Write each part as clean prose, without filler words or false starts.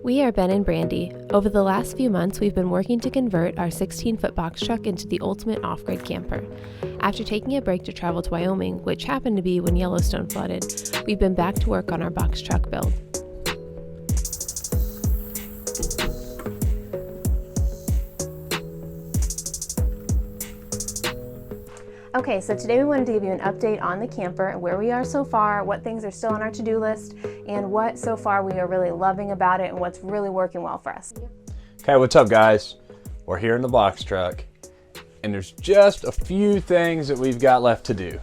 We are Ben and Brandy. Over the last few months, we've been working to convert our 16-foot box truck into the ultimate off-grid camper. After taking a break to travel to Wyoming, which happened to be when Yellowstone flooded, we've been back to work on our box truck build. Okay, so today we wanted to give you an update on the camper and where we are so far, what things are still on our to-do list, and what so far we are really loving about it and what's really working well for us. Okay, what's up guys? We're here in the box truck and there's just a few things that we've got left to do.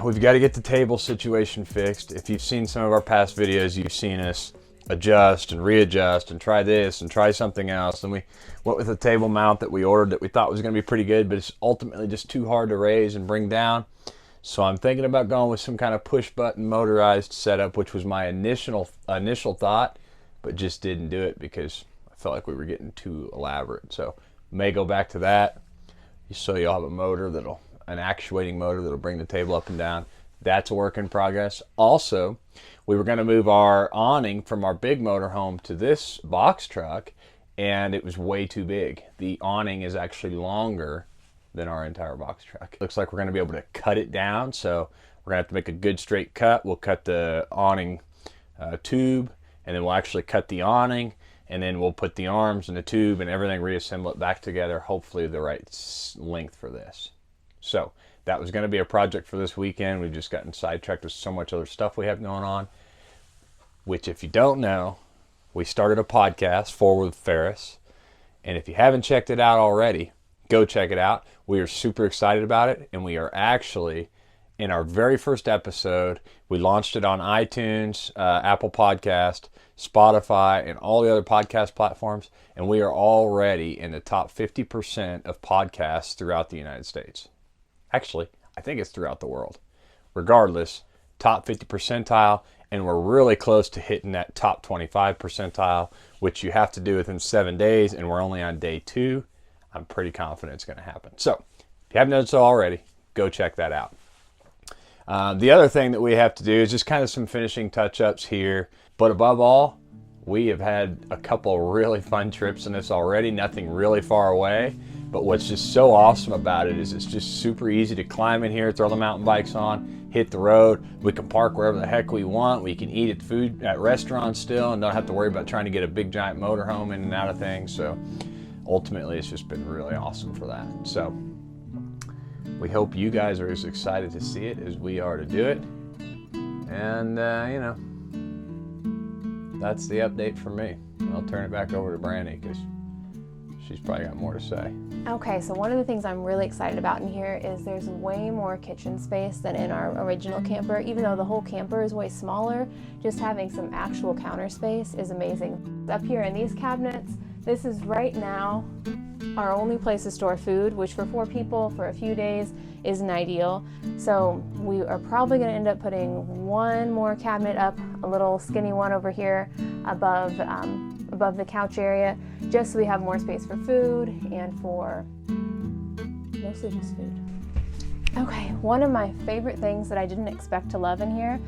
We've got to get the table situation fixed. If you've seen some of our past videos, you've seen us adjust and readjust and try this and try something else, and we went with a table mount that we ordered that we thought was going to be pretty good, but it's ultimately just too hard to raise and bring down. So I'm thinking about going with some kind of push button motorized setup, which was my initial thought, but just didn't do it because I felt like we were getting too elaborate. So may go back to that, so you'll have a motor an actuating motor that'll bring the table up and down. That's a work in progress. Also, we were going to move our awning from our big motorhome to this box truck, and it was way too big. The awning is actually longer than our entire box truck. Looks like we're going to be able to cut it down, so we're going to have to make a good straight cut. We'll cut the awning tube, and then we'll actually cut the awning, and then we'll put the arms in the tube and everything, reassemble it back together, hopefully the right length for this. So that was going to be a project for this weekend. We've just gotten sidetracked with so much other stuff we have going on, which if you don't know, we started a podcast, Forward with Ferris, and if you haven't checked it out already, go check it out. We are super excited about it, and we are actually in our very first episode. We launched it on iTunes, Apple Podcast, Spotify, and all the other podcast platforms, and we are already in the top 50% of podcasts throughout the United States. Actually, I think it's throughout the world. Regardless, top 50 percentile, and we're really close to hitting that top 25 percentile, which you have to do within 7 days, and we're only on day 2. I'm pretty confident it's going to happen. So, if you haven't done so already, go check that out. The other thing that we have to do is just kind of some finishing touch-ups here, but above all, we have had a couple really fun trips in this already, nothing really far away. But what's just so awesome about it is it's just super easy to climb in here, throw the mountain bikes on, hit the road. We can park wherever the heck we want. We can eat food at restaurants still and don't have to worry about trying to get a big giant motorhome in and out of things. So ultimately, it's just been really awesome for that. So we hope you guys are as excited to see it as we are to do it. And, you know, that's the update from me. I'll turn it back over to Brandy because she's probably got more to say. Okay, so one of the things I'm really excited about in here is there's way more kitchen space than in our original camper. Even though the whole camper is way smaller, just having some actual counter space is amazing. Up here in these cabinets, this is right now our only place to store food, which for 4 people for a few days isn't ideal. So we are probably going to end up putting one more cabinet up, a little skinny one over here above the couch area, just so we have more space for food and for mostly just food. Okay, one of my favorite things that I didn't expect to love in here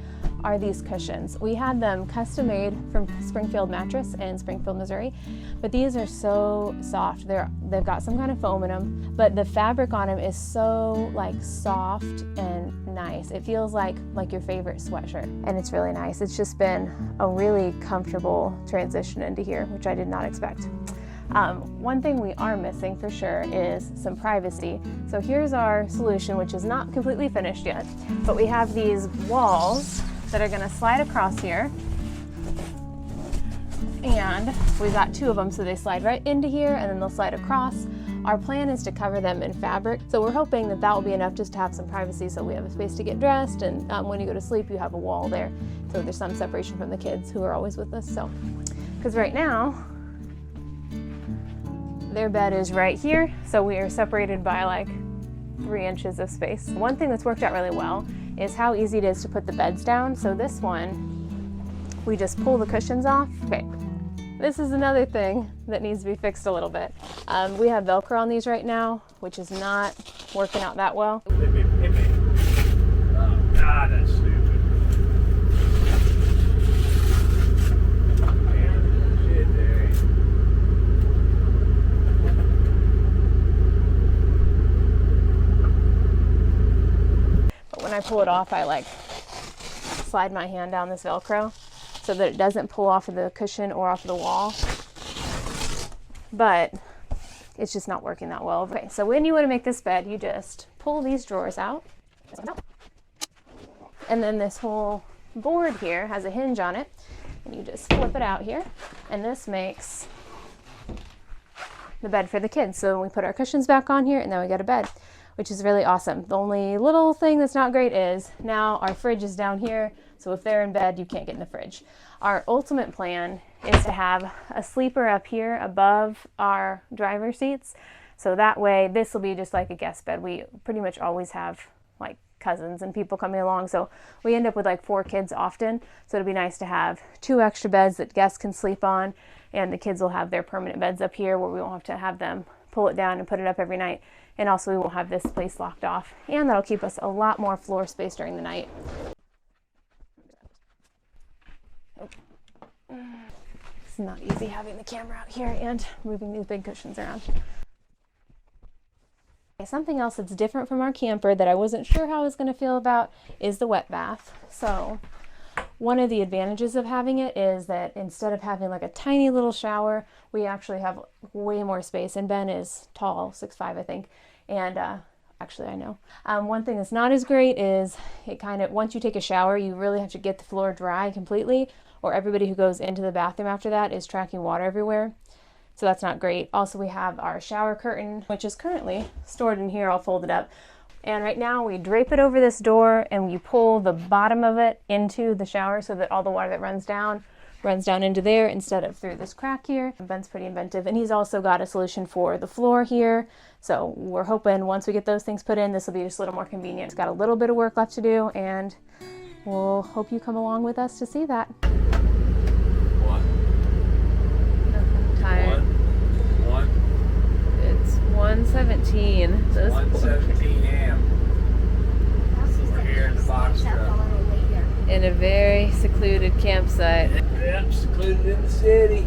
are these cushions. We had them custom made from Springfield Mattress in Springfield, Missouri, but these are so soft. They've got some kind of foam in them, but the fabric on them is so like soft and nice. It feels like your favorite sweatshirt, and it's really nice. It's just been a really comfortable transition into here, which I did not expect. One thing we are missing for sure is some privacy. So here's our solution, which is not completely finished yet, but we have these walls that are going to slide across here, and we've got 2 of them, so they slide right into here and then they'll slide across. Our plan is to cover them in fabric, so we're hoping that will be enough just to have some privacy, so we have a space to get dressed, and when you go to sleep you have a wall there, so there's some separation from the kids who are always with us. So because right now their bed is right here, so we are separated by like 3 inches of space. One thing that's worked out really well is how easy it is to put the beds down. So this one, we just pull the cushions off. Okay, this is another thing that needs to be fixed a little bit. We have Velcro on these right now, which is not working out that well. Hit me. Oh, God, that's stupid. Man, shit, pull it off, I like slide my hand down this Velcro so that it doesn't pull off of the cushion or off of the wall. But it's just not working that well. Okay, so when you want to make this bed, you just pull these drawers out. And then this whole board here has a hinge on it. And you just flip it out here. And this makes the bed for the kids. So we put our cushions back on here and then we go to bed, which is really awesome. The only little thing that's not great is now our fridge is down here. So if they're in bed, you can't get in the fridge. Our ultimate plan is to have a sleeper up here above our driver's seats. So that way, this will be just like a guest bed. We pretty much always have like cousins and people coming along. So we end up with like 4 kids often. So it'd be nice to have 2 extra beds that guests can sleep on. And the kids will have their permanent beds up here where we won't have to have them pull it down and put it up every night. And also we won't have this place locked off. And that'll keep us a lot more floor space during the night. It's not easy having the camera out here and moving these big cushions around. Something else that's different from our camper that I wasn't sure how I was going to feel about is the wet bath. So one of the advantages of having it is that instead of having like a tiny little shower, we actually have way more space. And Ben is tall, 6'5", I think. And actually, I know. One thing that's not as great is it kind of, once you take a shower, you really have to get the floor dry completely, or everybody who goes into the bathroom after that is tracking water everywhere. So that's not great. Also, we have our shower curtain, which is currently stored in here all folded up. And right now we drape it over this door and you pull the bottom of it into the shower so that all the water that runs down into there instead of through this crack here. Ben's pretty inventive, and he's also got a solution for the floor here. So we're hoping once we get those things put in, this will be just a little more convenient. It's got a little bit of work left to do, and we'll hope you come along with us to see that. What? I'm tired. One. It's 1:17. 1:17 a.m. We're here in the box truck. In a very secluded campsite. Yep, secluded in the city.